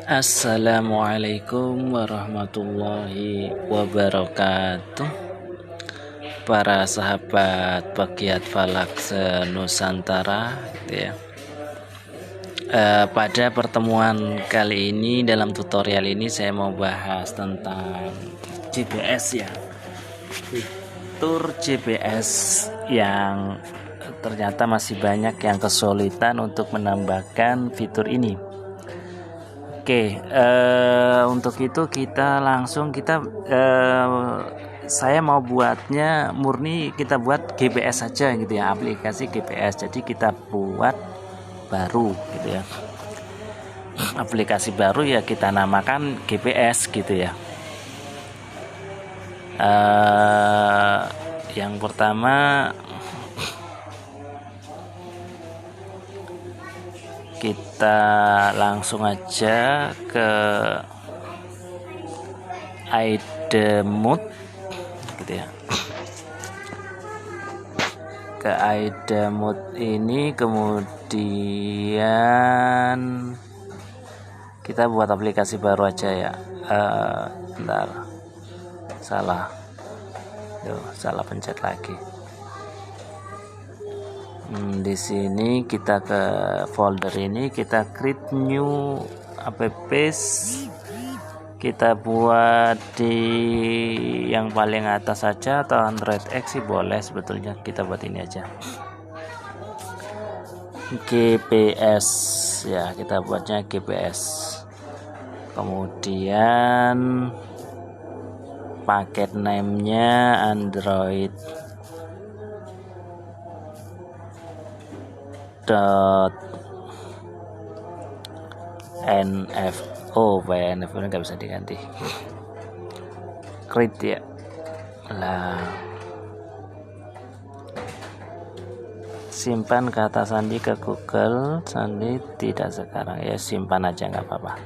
Assalamualaikum warahmatullahi wabarakatuh. Para sahabat pegiat falak se-Nusantara gitu ya. Pada pertemuan kali ini, dalam tutorial ini saya mau bahas tentang GPS ya. Fitur GPS yang ternyata masih banyak yang kesulitan untuk menambahkan fitur ini. Oke, untuk itu saya mau buatnya murni kita buat GPS saja gitu ya, aplikasi GPS. Jadi kita buat baru gitu ya. Aplikasi baru ya kita namakan GPS gitu ya. Yang pertama kita langsung aja ke iDemut gitu ya. Ke iDemut ini kemudian kita buat aplikasi baru aja ya. Bentar, salah pencet lagi. Di sini kita ke folder ini, kita create new apps, kita buat di yang paling atas saja atau Android X sih boleh sebetulnya, kita buat ini aja GPS ya, kita buatnya GPS. Kemudian paket name-nya Android .nfo, NFO nggak bisa diganti, create ya lah. Simpan kata sandi ke Google Sandi, tidak sekarang ya, simpan aja nggak apa-apa.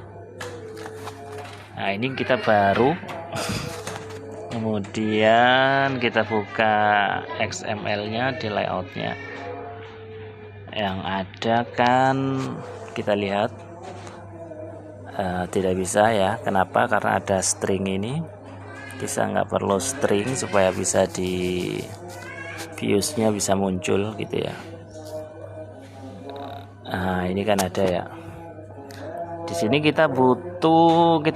Nah ini kita baru, kemudian kita buka XML-nya di layout-nya. Yang ada kan kita lihat tidak bisa ya. Kenapa? Karena ada string ini. Bisa nggak perlu string supaya bisa di views-nya bisa muncul gitu ya. Nah ini kan ada ya. Di sini kita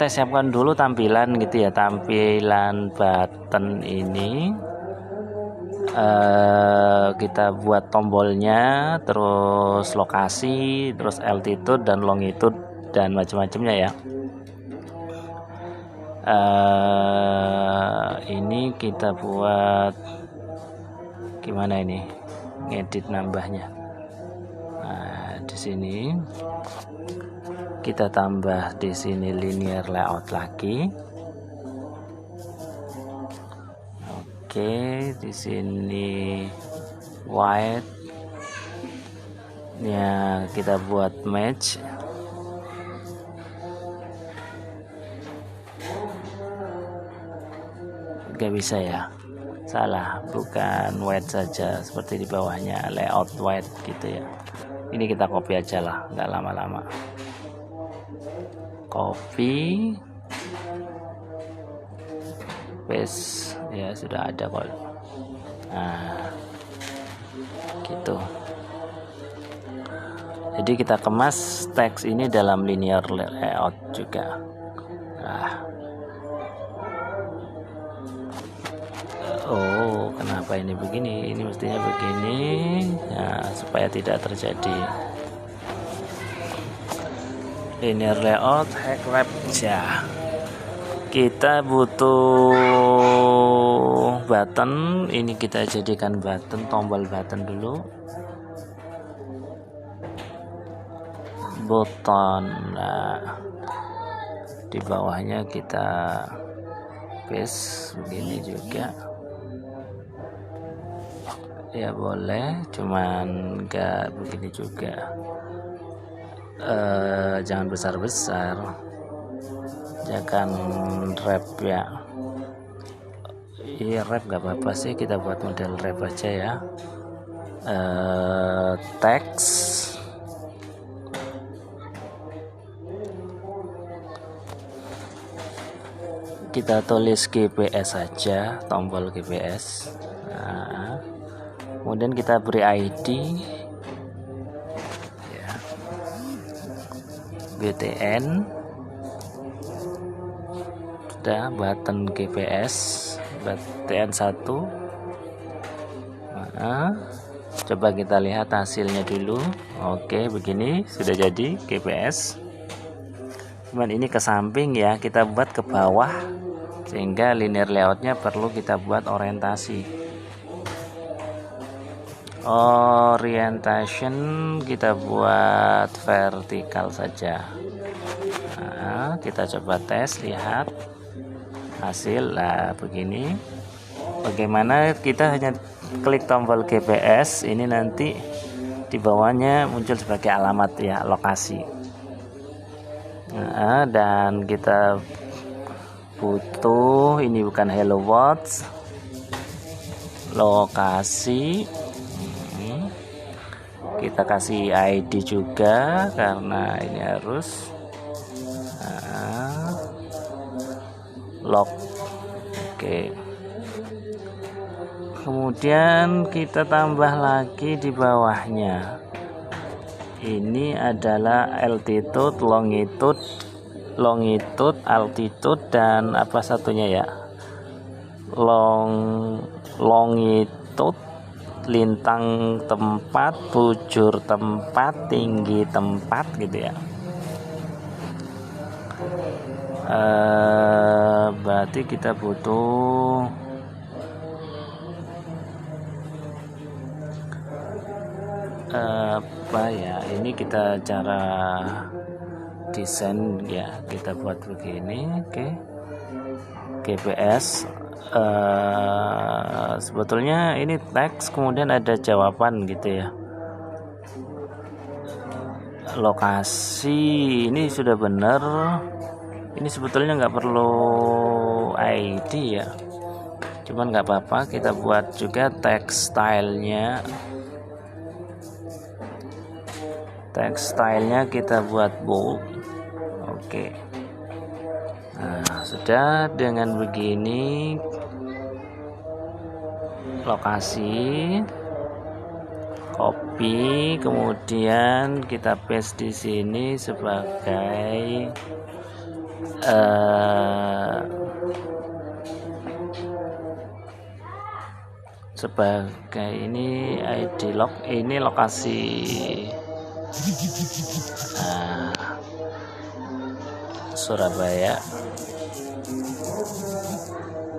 siapkan dulu tampilan gitu ya, tampilan button ini. Kita buat tombolnya, terus lokasi, terus altitude dan longitude dan macam-macamnya ya. Ini kita buat gimana ini, ngedit nambahnya. Nah di sini kita tambah di sini linear layout lagi. Oke, di sini white ya, kita buat match. Gak bisa ya, salah, bukan white saja, seperti di bawahnya layout white gitu ya. Ini kita copy aja lah, nggak lama-lama. Copy, paste ya, sudah ada kok. Nah gitu. Jadi kita kemas teks ini dalam linear layout juga. Nah, oh kenapa ini begini, ini mestinya begini ya, supaya tidak terjadi linear layout hack web ya. Kita butuh button, ini kita jadikan button, tombol button dulu, button. Nah di bawahnya kita paste begini juga ya, boleh, cuman enggak begini juga. Jangan besar-besar, jangan wrap ya. Iya wrap gak apa-apa sih, kita buat model wrap aja ya. Teks kita tulis GPS saja, tombol GPS. Nah, kemudian kita beri ID ya, BTN, sudah button GPS BTN 1. Nah, coba kita lihat hasilnya dulu. Oke, begini sudah jadi GPS. Cuman ini ke samping ya, kita buat ke bawah sehingga linear layoutnya perlu kita buat orientasi. Orientation kita buat vertikal saja. Nah, kita coba tes, lihat hasil. Nah, begini. Bagaimana kita hanya klik tombol GPS, ini nanti di bawahnya muncul sebagai alamat ya, lokasi. Nah, dan kita butuh, ini bukan Hello World, lokasi. Kita kasih ID juga karena ini harus log. Oke. Kemudian kita tambah lagi di bawahnya. Ini adalah altitude, longitude, altitude, dan apa satunya ya? Longitude, lintang tempat, bujur tempat, tinggi tempat gitu ya. Berarti kita butuh apa ya, ini kita cara desain ya, kita buat begini. Oke. GPS sebetulnya ini teks, kemudian ada jawaban gitu ya. Lokasi ini sudah benar, ini sebetulnya nggak perlu ID ya, cuman nggak apa-apa, kita buat juga teks stylenya. Teks stylenya kita buat bold. Oke. Nah, sudah. Dengan begini lokasi, copy, kemudian kita paste di sini sebagai ini ID log, ini lokasi. Surabaya.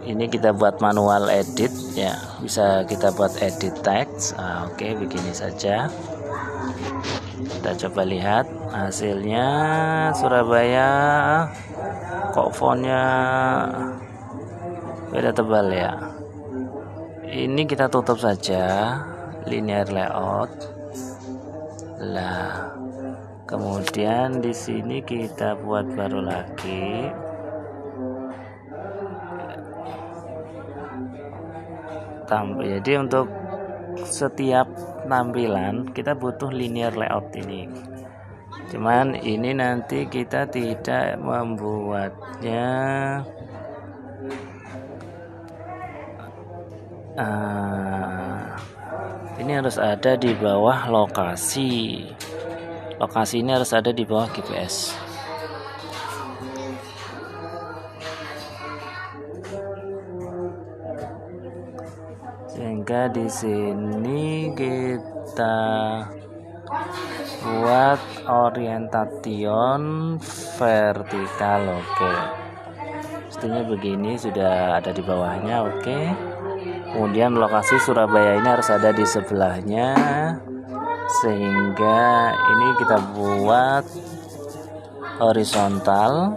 Ini kita buat manual edit ya, bisa kita buat edit text. Oke, begini saja. Kita coba lihat hasilnya. Surabaya, kok fontnya beda tebal ya. Ini kita tutup saja, linear layout. Lah, kemudian di sini kita buat baru lagi. Jadi untuk setiap tampilan kita butuh linear layout ini. Cuman ini nanti kita tidak membuatnya ini harus ada di bawah lokasi. Lokasi ini harus ada di bawah GPS. Sehingga di sini kita buat orientation vertikal. Oke. Mestinya begini, sudah ada di bawahnya. Oke. Kemudian lokasi Surabaya ini harus ada di sebelahnya, sehingga ini kita buat horizontal.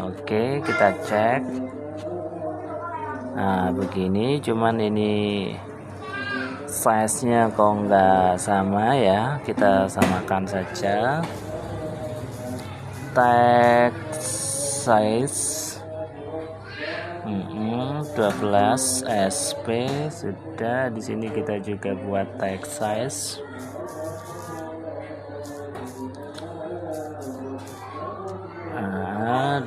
Oke, kita cek. Nah, begini, cuman ini size-nya kok nggak sama ya, kita samakan saja. Text size 12 SP sudah. Di sini kita juga buat text size.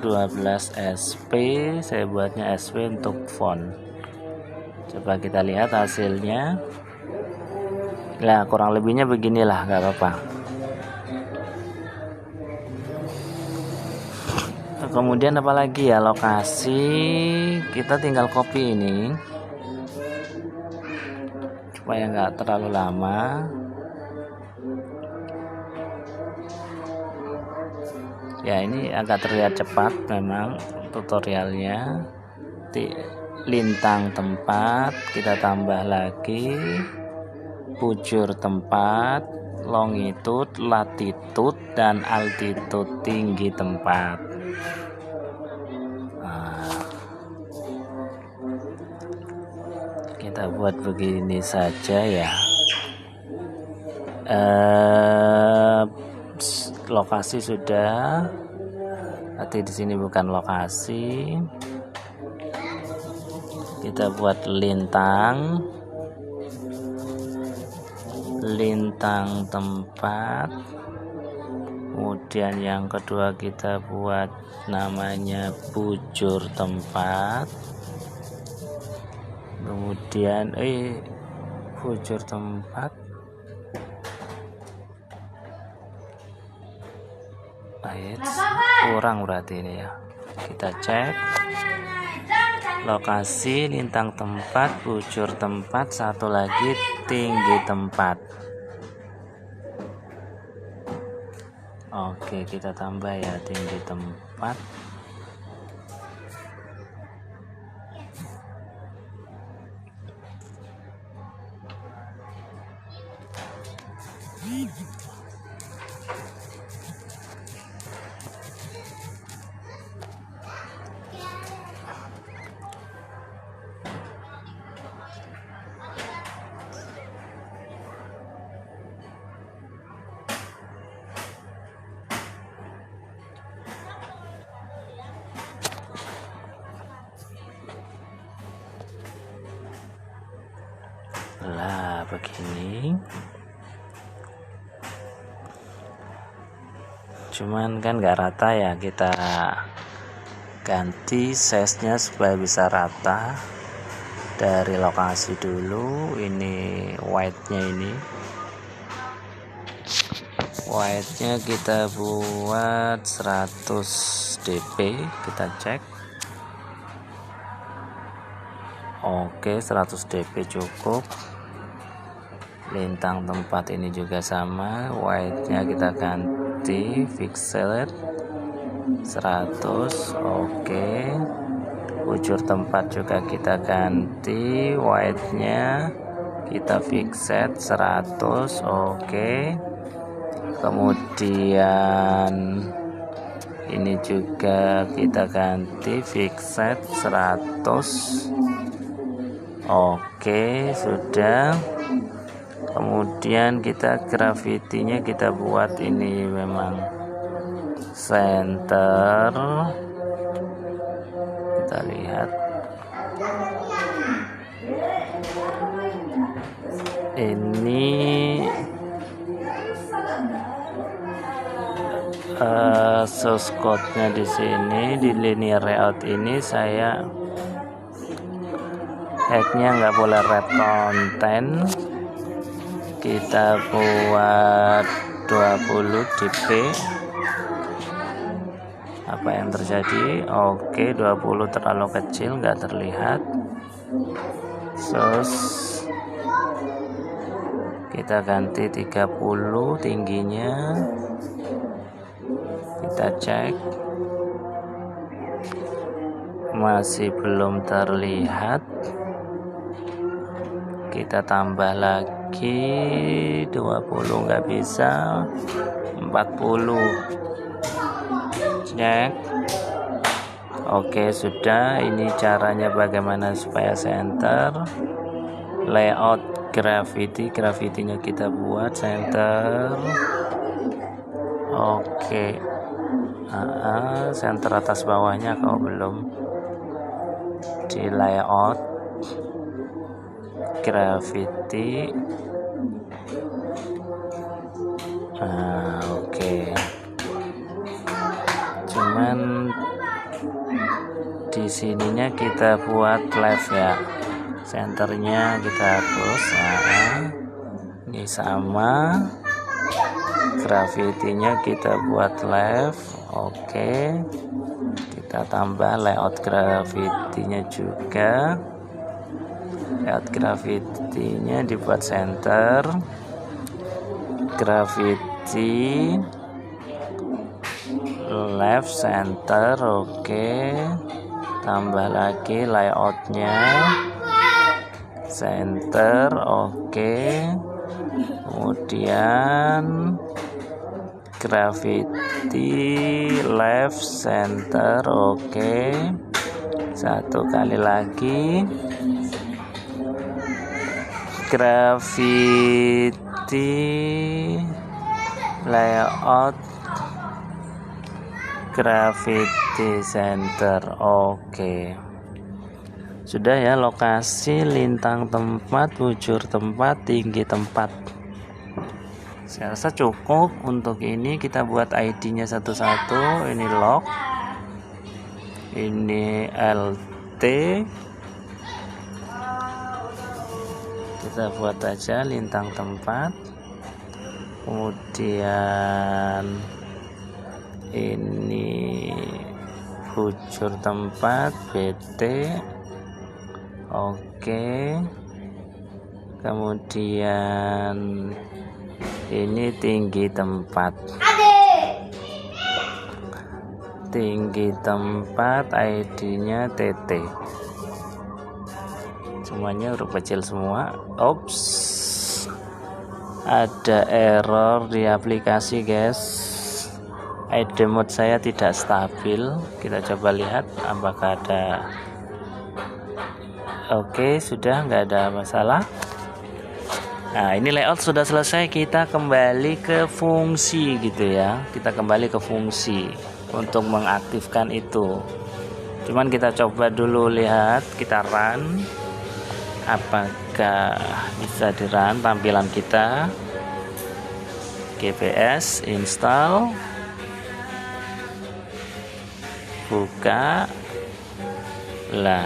12 SP, saya buatnya SP untuk font. Coba kita lihat hasilnya. Nah, kurang lebihnya beginilah, nggak apa-apa. Kemudian apalagi ya, lokasi kita tinggal copy ini supaya nggak terlalu lama. Ya, ini agak terlihat cepat memang tutorialnya. Lintang tempat kita tambah lagi, bujur tempat, longitude, latitude, dan altitude, tinggi tempat. Nah, kita buat begini saja ya. Lokasi sudah, tapi di sini bukan lokasi. Kita buat lintang tempat. Kemudian yang kedua kita buat namanya bujur tempat. Kemudian bujur tempat. Kurang berarti ini ya. Kita cek lokasi, lintang tempat, bujur tempat, satu lagi tinggi tempat. Oke, kita tambah ya tinggi tempat. Lah begini, cuman kan nggak rata ya, kita ganti size-nya supaya bisa rata. Dari lokasi dulu, ini white-nya, white-nya kita buat 100 dp, kita cek. Oke, 100 dp cukup. Lintang tempat ini juga sama, white-nya kita ganti pixel 100. Oke, bujur tempat juga kita ganti, white-nya kita fixed 100. Oke, kemudian ini juga kita ganti fixed 100. Oke, sudah. Kemudian kita gravitinya kita buat ini memang center. Kita lihat ini source code-nya di sini, di linear layout ini saya head-nya nggak boleh red content. Kita buat 20 dp. Apa yang terjadi? Oke, 20 terlalu kecil, nggak terlihat. Source kita ganti 30 tingginya. Kita cek, masih belum terlihat. Kita tambah lagi 20, nggak bisa. 40, cek. Oke, sudah. Ini caranya bagaimana supaya center. Layout gravity-nya kita buat center. Oke, center atas bawahnya kalau belum. Di layout gravity. Oke. Cuman Di sininya kita buat left ya, senternya kita hapus. Nah, ini sama, gravitinya kita buat left. Oke, kita tambah layout gravitinya juga. Layout gravitinya dibuat center, gravity left center. Oke, tambah lagi layoutnya center. Oke, kemudian gravity left center. Oke, satu kali lagi gravity layout gravity center. Oke, sudah ya, lokasi, lintang tempat, bujur tempat, tinggi tempat. Saya rasa cukup untuk ini. Kita buat ID-nya satu-satu. Ini log, ini LT. Kita buat aja lintang tempat, kemudian ini bujur tempat BT. Oke, kemudian ini tinggi tempat, tinggi tempat, ID-nya TT. Semuanya huruf kecil semua. Ops, ada error di aplikasi guys, ID mode saya tidak stabil. Kita coba lihat apakah ada. Oke, sudah, nggak ada masalah. Nah, ini layout sudah selesai. Kita kembali ke fungsi gitu ya, kita kembali ke fungsi untuk mengaktifkan itu. Cuman kita coba dulu, lihat, kita run apakah bisa di run tampilan kita. GPS install, buka lah,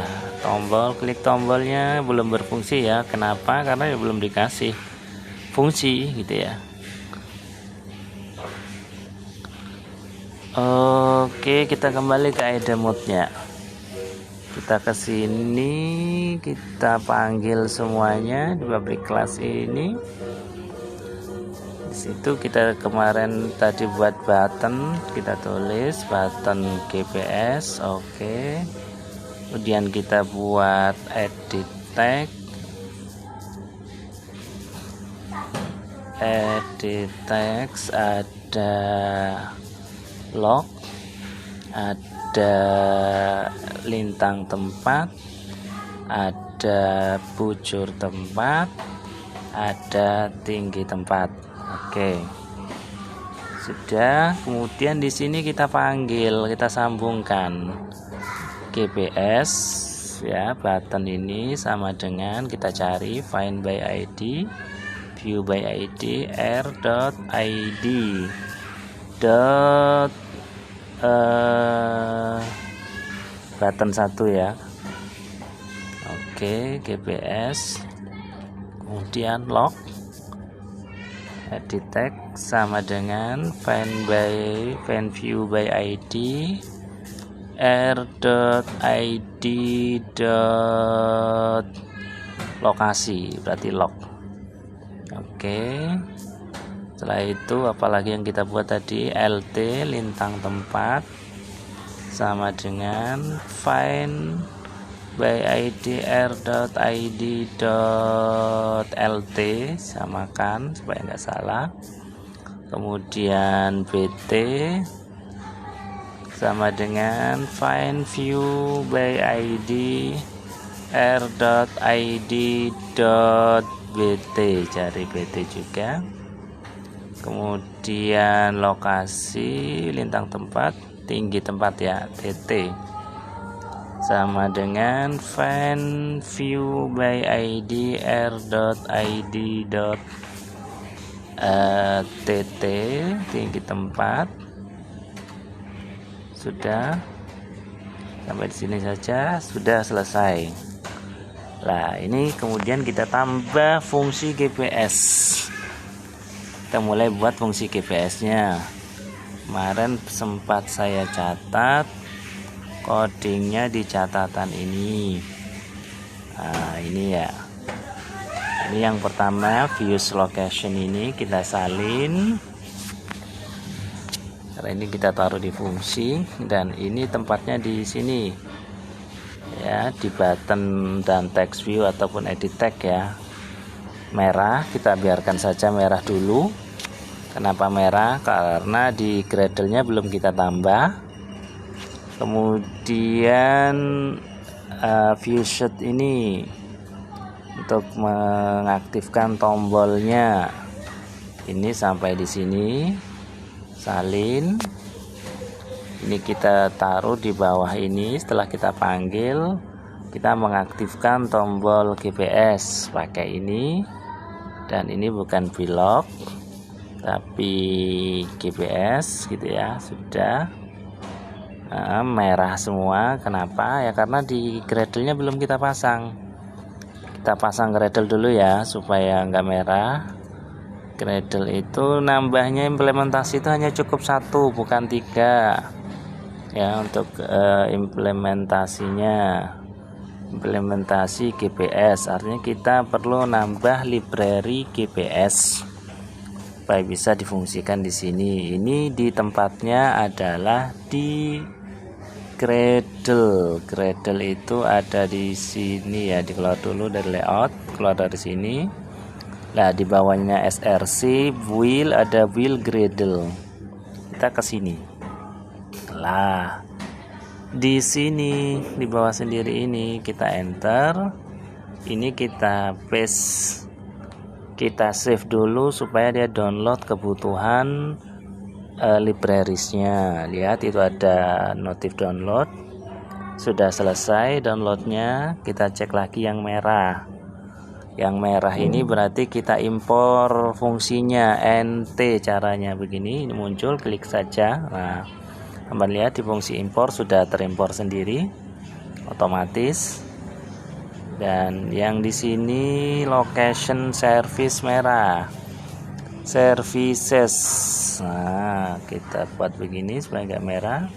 klik tombolnya belum berfungsi ya. Kenapa? Karena ya belum dikasih fungsi gitu ya. Oke, kita kembali ke ID mode-nya. Kita ke sini, kita panggil semuanya di public class ini. Di situ kita kemarin tadi buat button, kita tulis button GPS. Oke. Kemudian kita buat edit tag. Edit text, ada log, ada lintang tempat, ada bujur tempat, ada tinggi tempat. Oke, sudah. Kemudian di sini kita panggil, kita sambungkan GPS ya. Button ini sama dengan kita cari find by ID, view by ID, r.id button 1 ya. Oke, GPS, kemudian log, edit tag sama dengan find view by ID, r.id lokasi, berarti log. Oke, setelah itu apalagi yang kita buat tadi, LT lintang tempat sama dengan find by ID, r.id .lt, samakan supaya nggak salah. Kemudian BT sama dengan find view by ID, r.id .bt, cari BT juga. Kemudian lokasi, lintang tempat, tinggi tempat ya, TT, sama dengan find view by ID, r.id .tt, tinggi tempat. Sudah. Sampai di sini saja sudah selesai. Nah, ini kemudian kita tambah fungsi GPS. Kita mulai buat fungsi GPS-nya. Kemarin sempat saya catat codingnya di catatan ini. Nah, ini ya. Ini yang pertama, views location ini kita salin. Karena ini kita taruh di fungsi, dan ini tempatnya di sini. Ya, di button dan text view ataupun edit tag ya. Merah, kita biarkan saja merah dulu. Kenapa merah? Karena di Gradle-nya belum kita tambah. Kemudian view sheet ini untuk mengaktifkan tombolnya. Ini sampai di sini. Salin. Ini kita taruh di bawah ini. Setelah kita panggil, kita mengaktifkan tombol GPS pakai ini. Dan ini bukan vlog, tapi GPS gitu ya. Sudah merah semua. Kenapa? Ya karena di Gradle-nya belum kita pasang. Kita pasang Gradle dulu ya supaya nggak merah. Gradle itu nambahnya implementasi itu hanya cukup 1, bukan 3 ya. Untuk implementasi GPS, artinya kita perlu nambah library GPS supaya bisa difungsikan di sini. Ini di tempatnya adalah di Gradle. Gradle itu ada di sini ya. Dikeluar dulu dari layout, keluar dari sini. Nah, di bawahnya src wheel, ada wheel Gradle. Kita ke sini. Lah, di sini di bawah sendiri ini kita enter. Ini kita paste. Kita save dulu supaya dia download kebutuhan librariesnya. Lihat itu ada notif download. Sudah selesai downloadnya. Kita cek lagi yang merah. Yang merah ini berarti kita impor fungsinya. NT caranya begini. Ini muncul, klik saja. Nah, teman lihat di fungsi impor sudah terimpor sendiri otomatis. Dan yang di sini location service merah. Services. Nah, kita buat begini supaya nggak merah.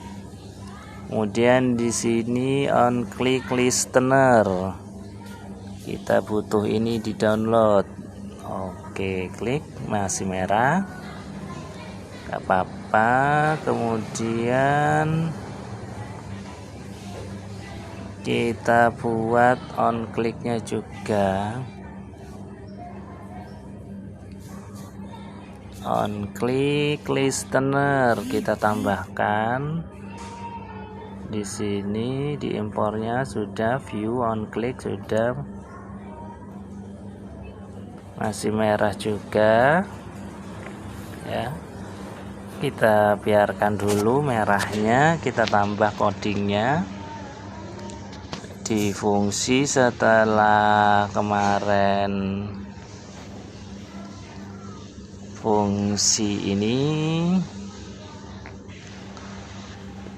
Kemudian di sini on click listener. Kita butuh ini di download. Oke, klik, masih merah. Gak apa-apa. Kemudian kita buat on clicknya juga. On click listener kita tambahkan. Di sini di impornya sudah, view on click sudah. Masih merah juga ya. Kita biarkan dulu merahnya, kita tambah codingnya di fungsi. Setelah kemarin fungsi ini,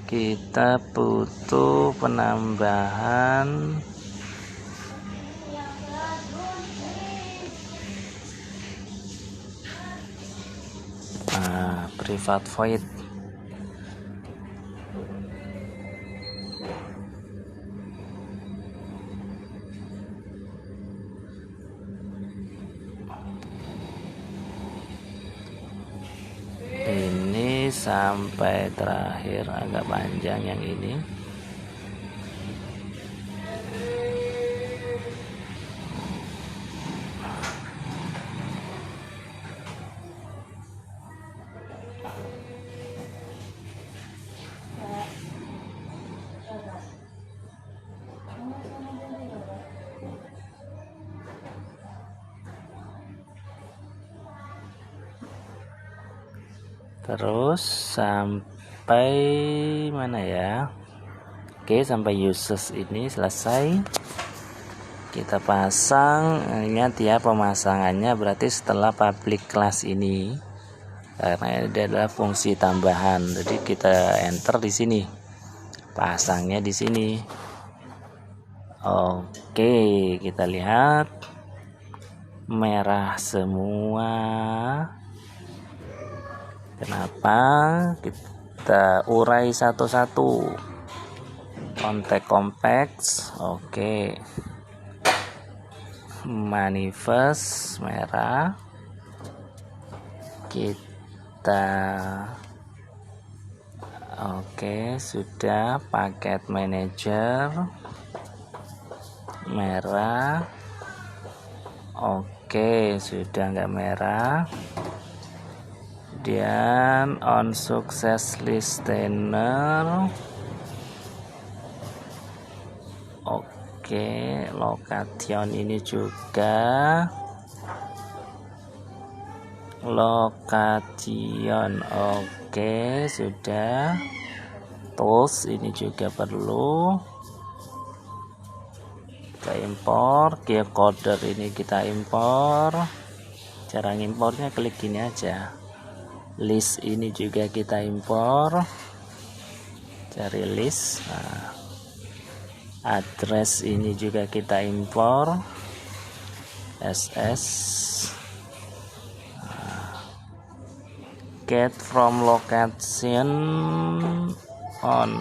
kita butuh penambahan private void. Ini sampai terakhir, agak panjang yang ini. Terus sampai mana ya? Oke, sampai uses ini selesai. Kita pasang. Ingat ya, pemasangannya berarti setelah public class ini, karena ini adalah fungsi tambahan. Jadi kita enter di sini. pasangnya di sini. Oke, kita lihat merah semua. Kenapa? Kita urai satu-satu. Kontak kompleks, oke. Manifest merah. Kita oke, sudah. Paket manager merah. Oke, sudah nggak merah. Dan on sukses listener. Oke, location ini juga. Location oke, sudah. Tools ini juga perlu. Kita impor. Geocoder ini kita impor. Cara ngimpornya klik gini aja. List ini juga kita impor. Cari list. Nah, address ini juga kita impor. SS. Nah, get from location on.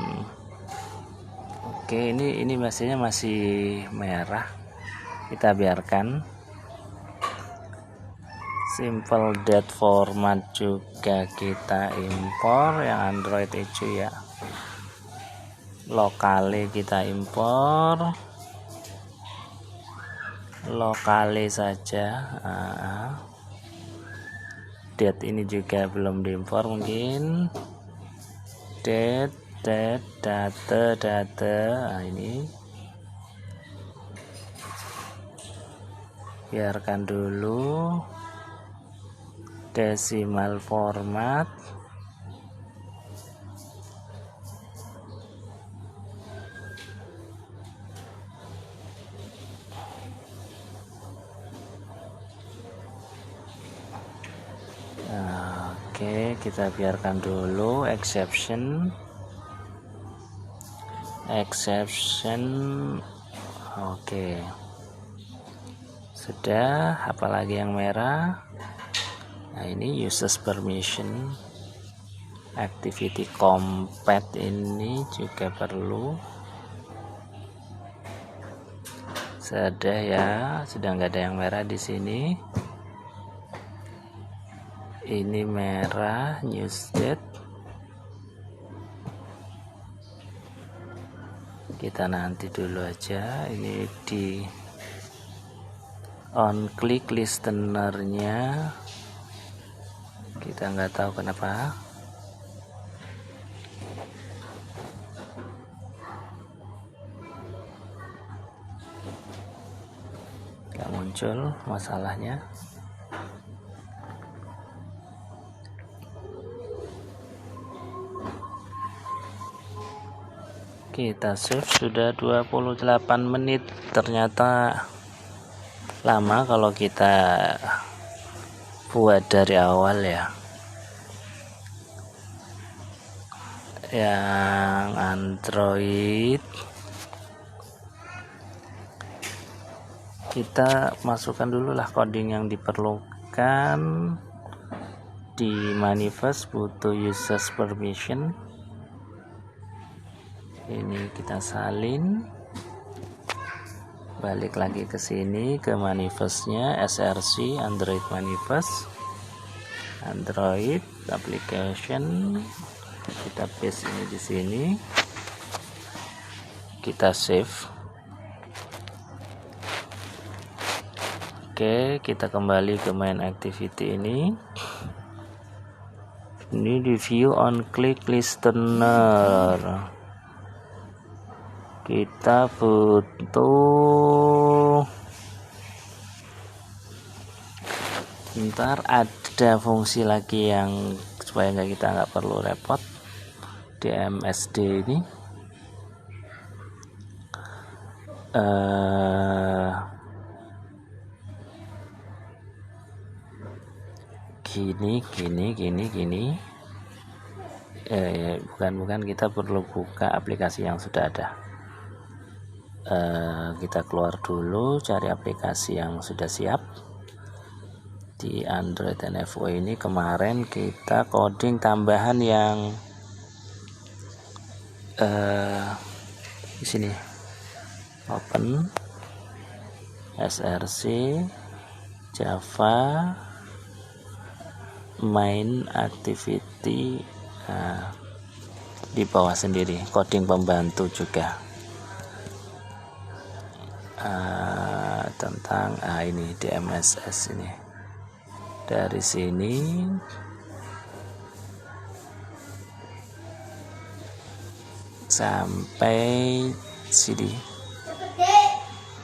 Oke, ini mesinnya masih merah. Kita biarkan. Simple date format juga kita impor yang Android itu ya. Lokale kita impor. Lokale saja. Date ini juga belum diimpor mungkin. Date, data. Nah, ini biarkan dulu. Decimal format. Oke, kita biarkan dulu. Exception. Oke, sudah. Apalagi yang merah. Nah, ini users permission. Activity compat ini juga perlu. Sudah ya, sudah nggak ada yang merah di sini. Ini merah, news date. Kita nanti dulu aja. Ini di on click listenernya. Kita nggak tahu kenapa. Nggak muncul masalahnya. Kita save. Sudah 28 menit. Ternyata lama kalau kita buat dari awal ya. Yang Android kita masukkan dulu lah coding yang diperlukan. Di manifest butuh users permission. Ini kita salin. Balik lagi ke sini ke manifestnya, src Android manifest, Android application. Kita paste ini di sini. Kita save. Oke, kita kembali ke main activity ini. Ini di view on click listener. Kita butuh, ntar ada fungsi lagi yang supaya kita nggak perlu repot. DMSD ini gini. bukan kita perlu buka aplikasi yang sudah ada. Kita keluar dulu, cari aplikasi yang sudah siap. Di Android NFO ini kemarin kita coding tambahan yang di sini open src java main activity, di bawah sendiri coding pembantu juga tentang ini DMSS ini. Dari sini sampai sini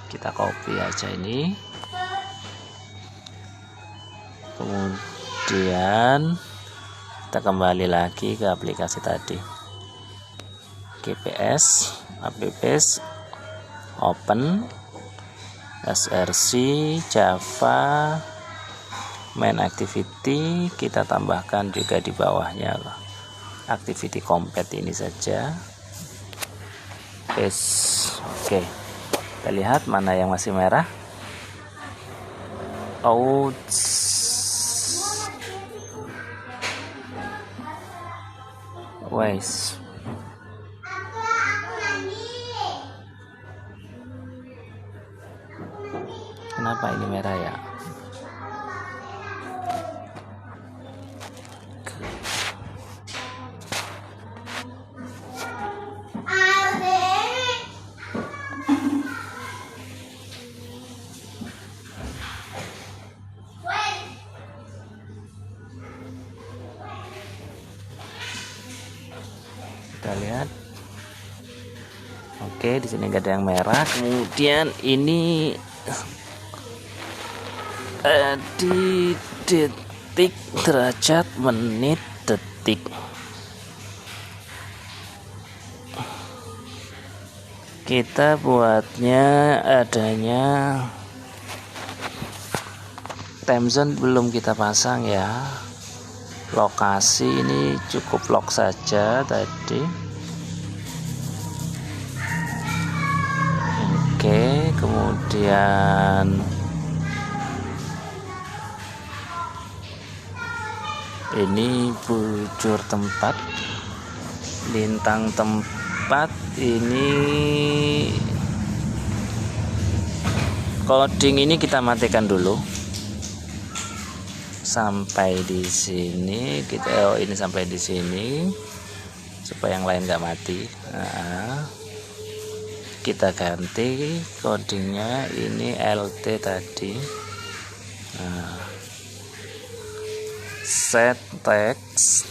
kita copy aja ini, kemudian kita kembali lagi ke aplikasi tadi, GPS apps open src java main activity, kita tambahkan juga di bawahnya activity complete ini saja. Oke, kita lihat mana yang masih merah. Wes, kenapa ini merah ya? Kita lihat. Oke, di sini nggak ada yang merah. Kemudian ini di detik, derajat, menit, detik. Kita buatnya adanya time zone belum kita pasang ya. Lokasi ini cukup lock saja tadi. Oke, kemudian ini bujur tempat, lintang tempat. Ini coding ini kita matikan dulu sampai di sini. Kita ini sampai di sini supaya yang lain nggak mati. Kita ganti codingnya, ini LT tadi. Set text,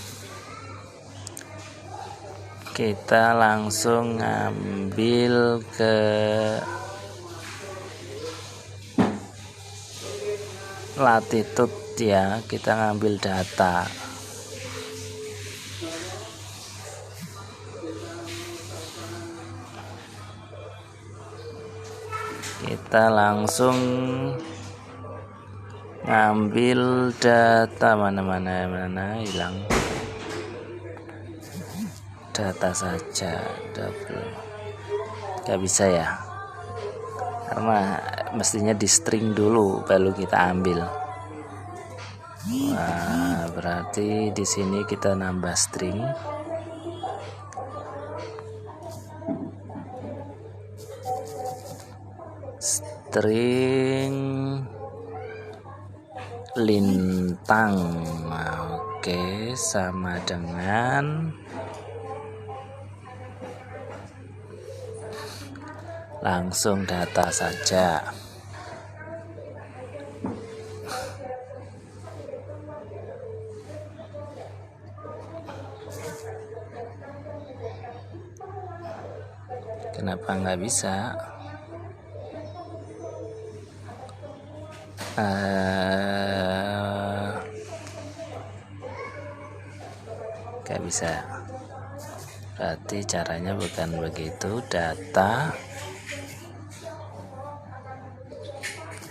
kita langsung ngambil ke latitude ya, kita ngambil data. Kita langsung ngambil data, mana hilang data saja, double nggak bisa ya, karena mestinya di string dulu baru kita ambil. Nah, berarti di sini kita nambah string. String lintang. Oke, sama dengan langsung data saja. Kenapa nggak bisa? Nggak bisa. Berarti caranya bukan begitu. Data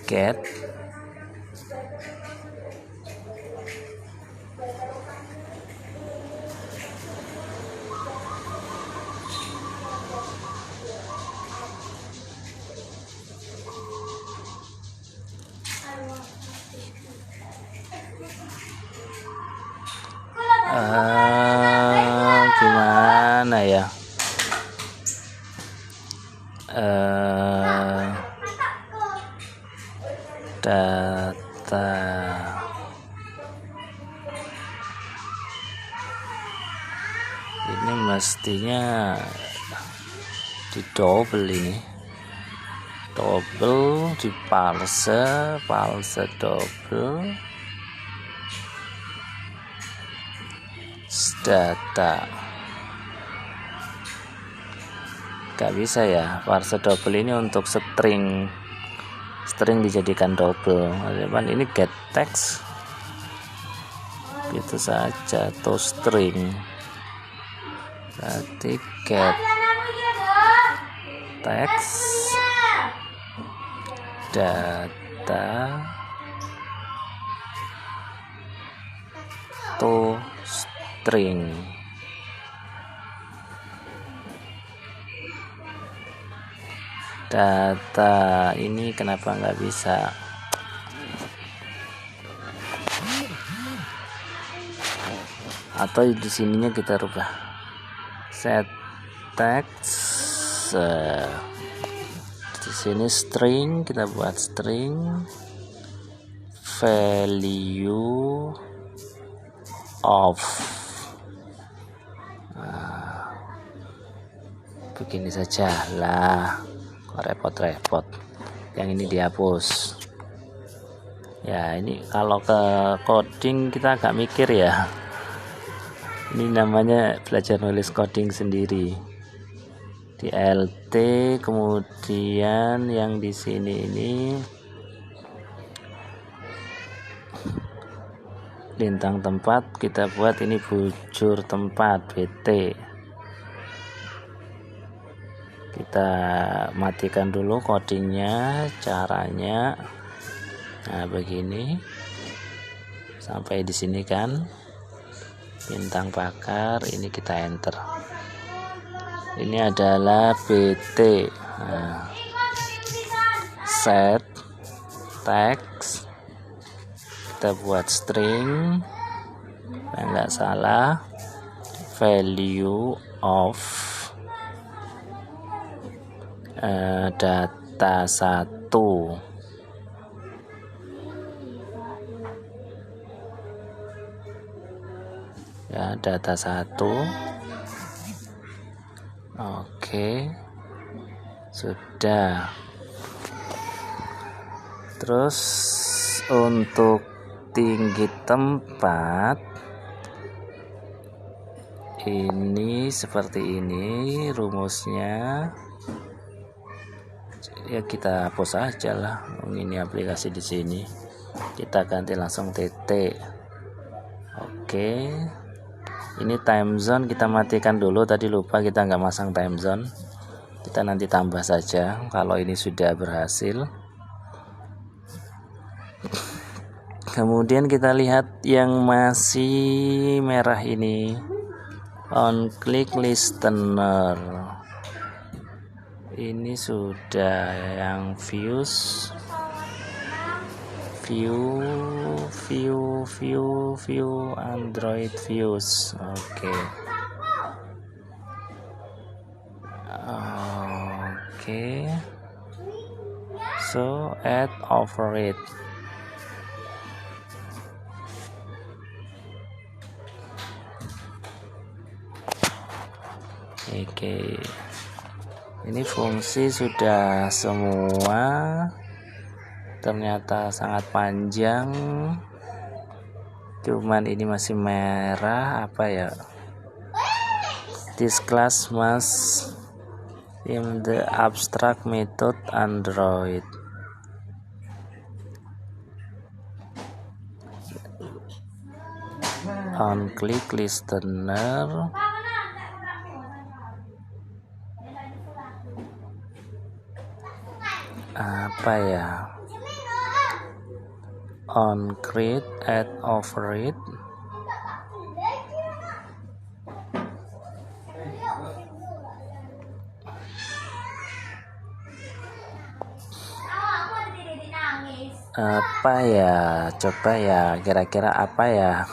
get mana ya, data ini mestinya di double, ini double di parse double data. Gak bisa ya, parse double ini untuk string dijadikan double. Ini get text gitu saja, to string, berarti get text data to string. Data ini kenapa nggak bisa? Atau di sininya kita rubah, set text, di sini string, kita buat string value of. Begini saja lah, repot-repot. Yang ini dihapus ya. Ini kalau ke coding kita agak mikir ya, ini namanya belajar nulis coding sendiri di LT. Kemudian yang di sini ini lintang tempat, kita buat ini bujur tempat BT. Kita matikan dulu codingnya, caranya nah begini sampai di sini kan, bintang bakar, ini kita enter. Ini adalah BT. Nah, set text, kita buat string, enggak salah, value of data 1. Ya, data 1. Oke, sudah. Terus untuk tinggi tempat ini seperti ini rumusnya. Ya kita hapus aja lah, ini aplikasi di sini, kita ganti langsung TT. Oke, ini time zone kita matikan dulu, tadi lupa kita nggak masang time zone, kita nanti tambah saja kalau ini sudah berhasil. Kemudian kita lihat yang masih merah ini, on click listener. Ini sudah yang view Android views. Oke. So add override. Oke. Ini fungsi sudah semua, ternyata sangat panjang, cuman ini masih merah. Apa ya, this class must in the abstract method Android. On click listener, apa ya, on create add override. Apa ya, coba ya, kira-kira apa ya,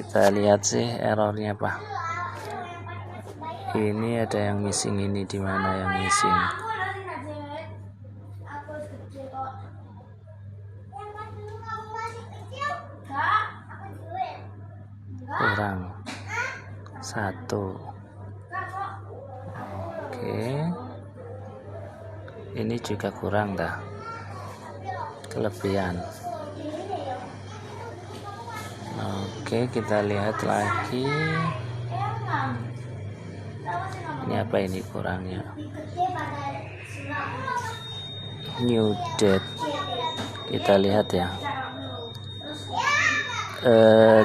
Kita lihat sih errornya apa. Ini ada yang missing, ini di mana yang missing? Kurang satu. Oke, ini juga kurang dah, kelebihan. Oke, kita lihat lagi. Ini apa ini kurangnya? New date. Kita lihat ya.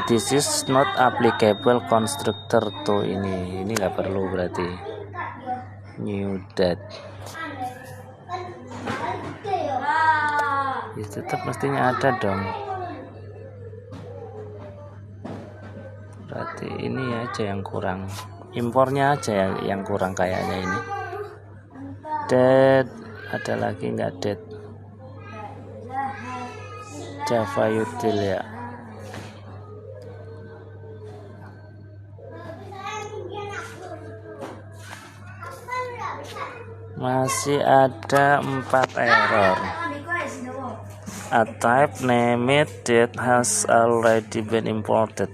This is not applicable constructor to ini nggak perlu berarti. New date. Ya, tetap mestinya ada dong. Berarti ini aja yang kurang. Impornya aja yang kurang kayaknya ini. Date ada lagi nggak date? Java util ya. Masih ada 4 error. A type named that has already been imported.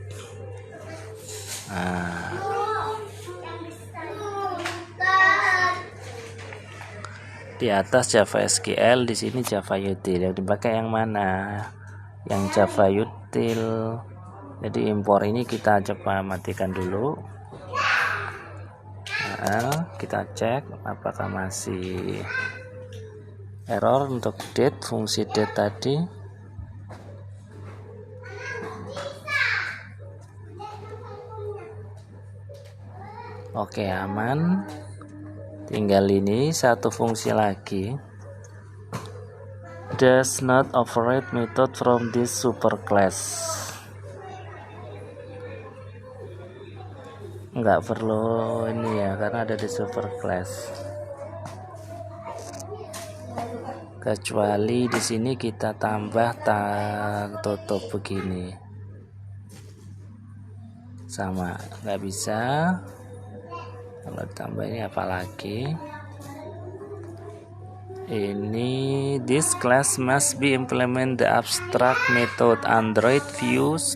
Di atas Java SQL, di sini Java util. Yang dipakai yang mana? Yang Java util. Jadi impor ini kita coba matikan dulu. Kita cek apakah masih error untuk date, fungsi date tadi. Oke, aman. Tinggal ini satu fungsi lagi. Does not override method from this superclass. Nggak perlu ini ya, karena ada di superclass. Kecuali di sini kita tambah tag tutup begini, sama nggak bisa. Kalau tambah ini apalagi? Ini this class must be implement the abstract method Android views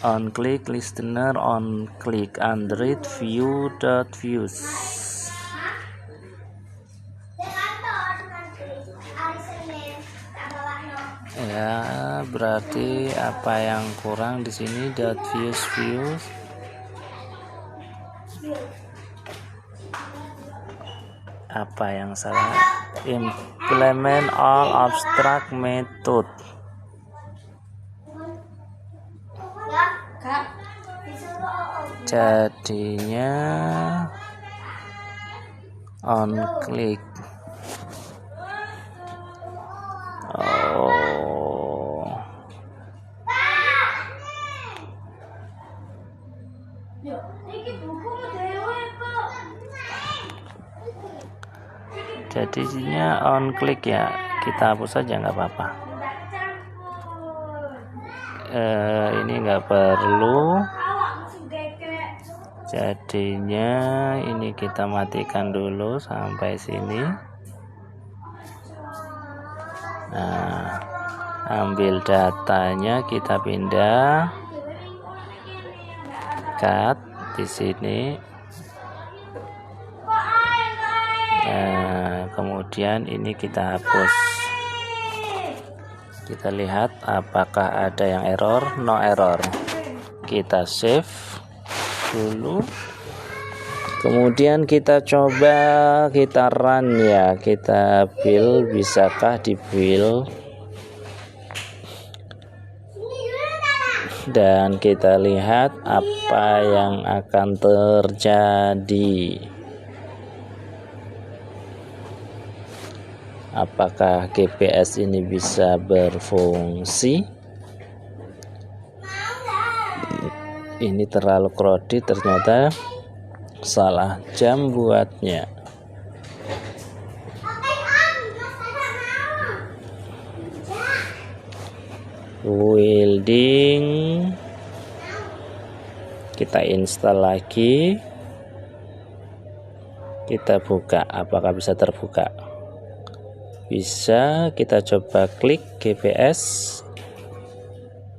on click listener on click Android view.views. Ya, berarti apa yang kurang di sini? .views. Apa yang salah? Implement all abstract method. Jadinya on click. Jadinya on click ya, kita hapus saja nggak apa-apa. Ini nggak perlu. Jadinya ini kita matikan dulu sampai sini. Nah, ambil datanya, kita pindah cut di sini. Nah, kemudian ini kita hapus. Kita lihat apakah ada yang error. No error. Kita save dulu, kemudian kita coba, kita run ya, kita build. Bisakah di build? Dan kita lihat apa yang akan terjadi. Apakah GPS ini bisa berfungsi? Ini terlalu crowded, ternyata salah jam buatnya. Building, kita install lagi, kita buka. Apakah bisa terbuka? Bisa. Kita coba klik GPS.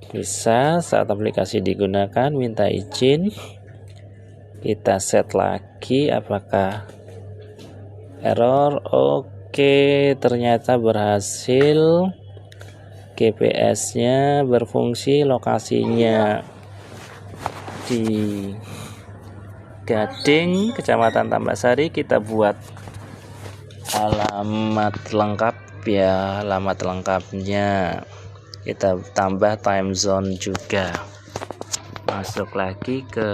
Bisa. Saat aplikasi digunakan, minta izin, kita set lagi. Apakah error? Oke, ternyata berhasil. GPS-nya berfungsi, lokasinya di Gading, Kecamatan Tambak-Sari. Kita buat alamat lengkap ya, alamat lengkapnya kita tambah time zone juga. Masuk lagi ke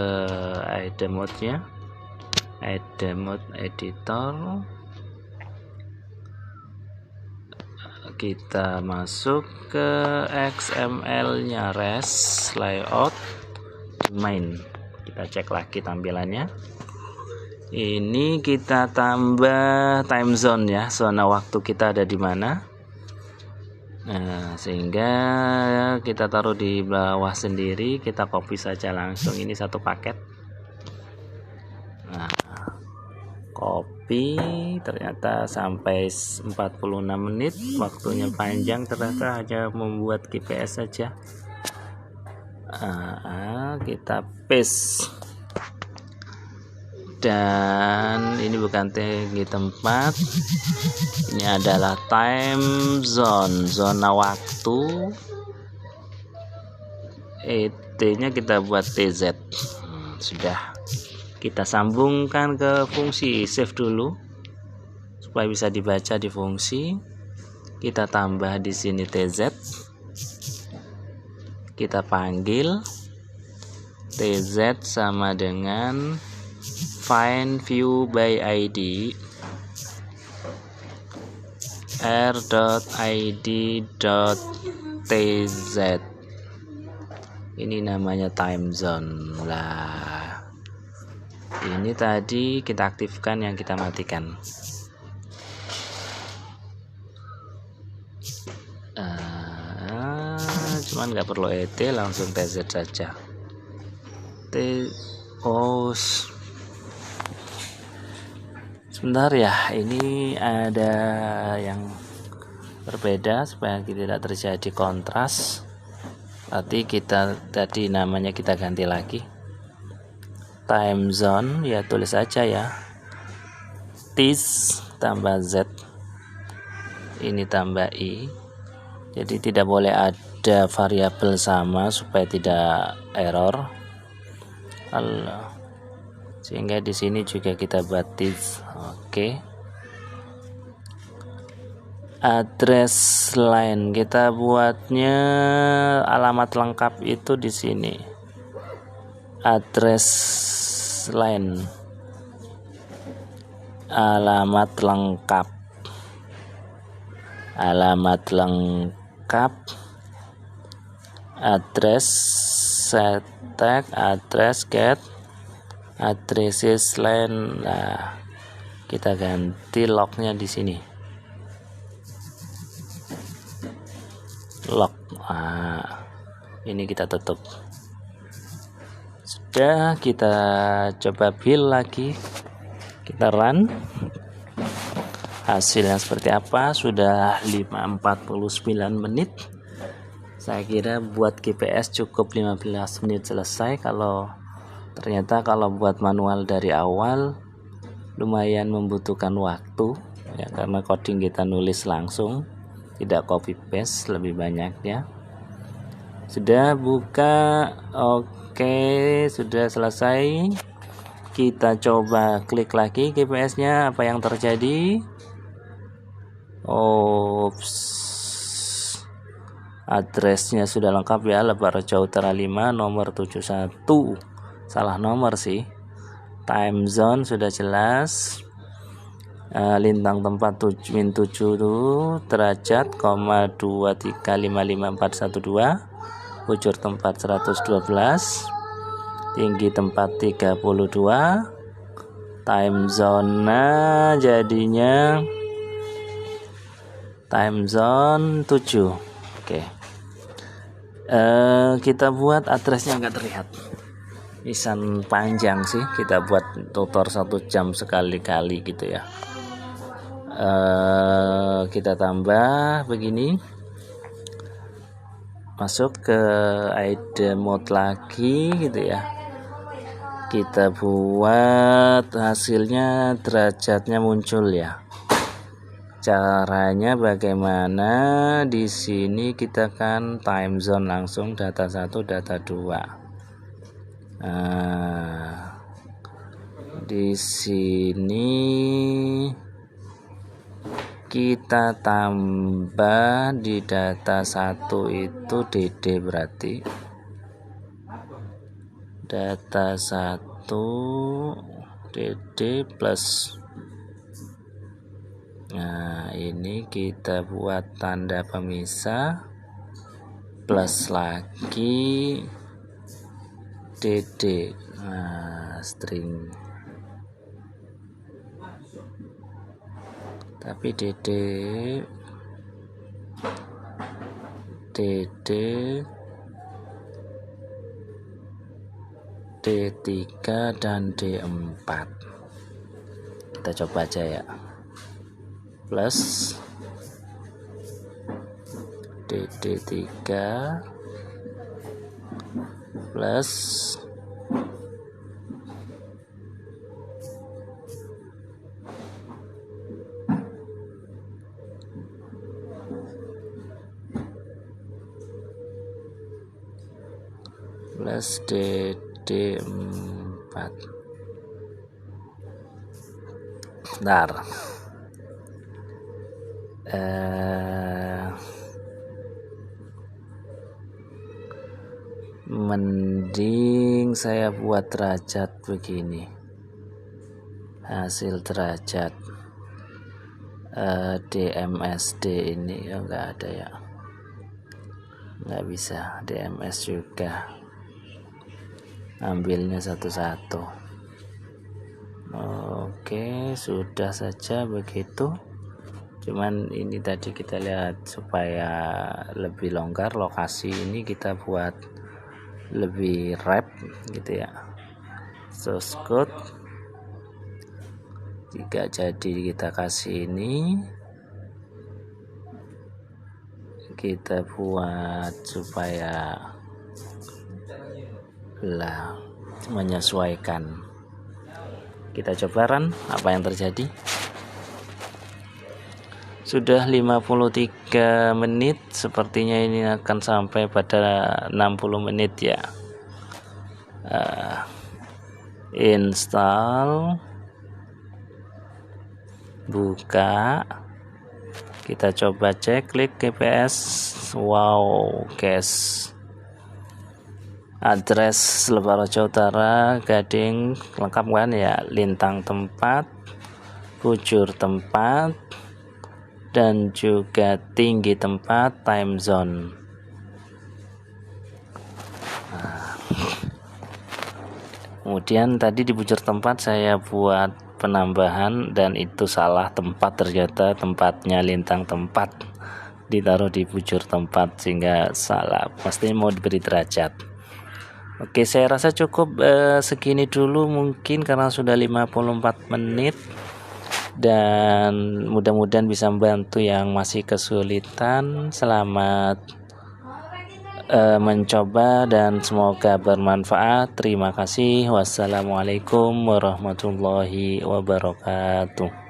ID mode-nya, ID mode editor. Kita masuk ke XML-nya, res layout main. Kita cek lagi tampilannya. Ini kita tambah time zone ya, zona waktu kita ada di mana. Nah, sehingga kita taruh di bawah sendiri, kita copy saja langsung. Ini satu paket. Nah, copy, ternyata sampai 46 menit, waktunya panjang, ternyata hanya membuat GPS saja. Kita paste, dan ini bukan tinggi tempat, ini adalah time zone, zona waktu. ET-nya kita buat TZ. Sudah. Kita sambungkan ke fungsi, save dulu supaya bisa dibaca di fungsi. Kita tambah di sini TZ. Kita panggil TZ sama dengan find view by ID r.id.tz. Ini namanya time zone lah. Ini tadi kita aktifkan, yang kita matikan. Cuman nggak perlu ET, langsung TZ saja. Sebentar ya, ini ada yang berbeda supaya tidak terjadi kontras. Tadi namanya kita ganti lagi. Time zone ya, tulis aja ya, TIS tambah Z, ini tambah I. Jadi tidak boleh ada variabel sama supaya tidak error. Sehingga di sini juga kita buat TIS. Oke. Address line kita buatnya, alamat lengkap itu di sini. Address line, alamat lengkap, address set tag, address get, addresses line. Nah, kita ganti lognya di sini, log. Ini kita tutup. Sudah, kita coba build lagi, kita run. Hasilnya seperti apa? Sudah 49 menit. Saya kira buat GPS cukup 15 menit selesai. Ternyata kalau buat manual dari awal lumayan membutuhkan waktu ya, karena coding kita nulis langsung, tidak copy paste, lebih banyak ya. Sudah buka. Oke, sudah selesai. Kita coba klik lagi GPS-nya, apa yang terjadi? Addressnya sudah lengkap ya, Lebarjo Utara 5 nomor 71. Salah nomor sih. Time zone sudah jelas. Lintang tempat min 7 derajat, 2355412. Bujur tempat 112, tinggi tempat 32, time zone jadinya time zone 7. Oke. Kita buat addressnya nggak terlihat, lisan panjang sih, kita buat tutor 1 jam sekali-kali gitu ya. Kita tambah begini, masuk ke ide mode lagi gitu ya, kita buat hasilnya derajatnya muncul ya. Caranya bagaimana? Di sini kita kan time zone langsung data 1 data 2. Nah, di sini kita tambah di data 1 itu DD, berarti data 1 DD plus. Nah, ini kita buat tanda pemisah plus lagi DD. Nah, string, tapi DD D3 dan D4. Kita coba aja ya, plus DD3 plus DD4. Bentar, mending saya buat derajat begini, hasil derajat DMSD ini ya nggak ada ya, nggak bisa DMS juga, ambilnya satu-satu. Oke, sudah saja begitu. Cuman ini tadi kita lihat supaya lebih longgar, lokasi ini kita buat lebih rap gitu ya. Source code jika jadi kita kasih ini, kita buat supaya lah menyesuaikan. Kita coba run, apa yang terjadi. Sudah 53 menit, sepertinya ini akan sampai pada 60 menit ya. Install, buka, kita coba cek, klik GPS. Wow, guys, address Lebaraja Utara, Gading, lengkap kan ya, lintang tempat, bujur tempat, dan juga tinggi tempat, time zone. Nah, kemudian tadi di bujur tempat saya buat penambahan dan itu salah tempat, ternyata tempatnya lintang tempat ditaruh di bujur tempat sehingga salah, pasti mau diberi derajat. Oke, saya rasa cukup segini dulu mungkin karena sudah 54 menit, dan mudah-mudahan bisa membantu yang masih kesulitan. Selamat mencoba dan semoga bermanfaat. Terima kasih. Wassalamualaikum warahmatullahi wabarakatuh.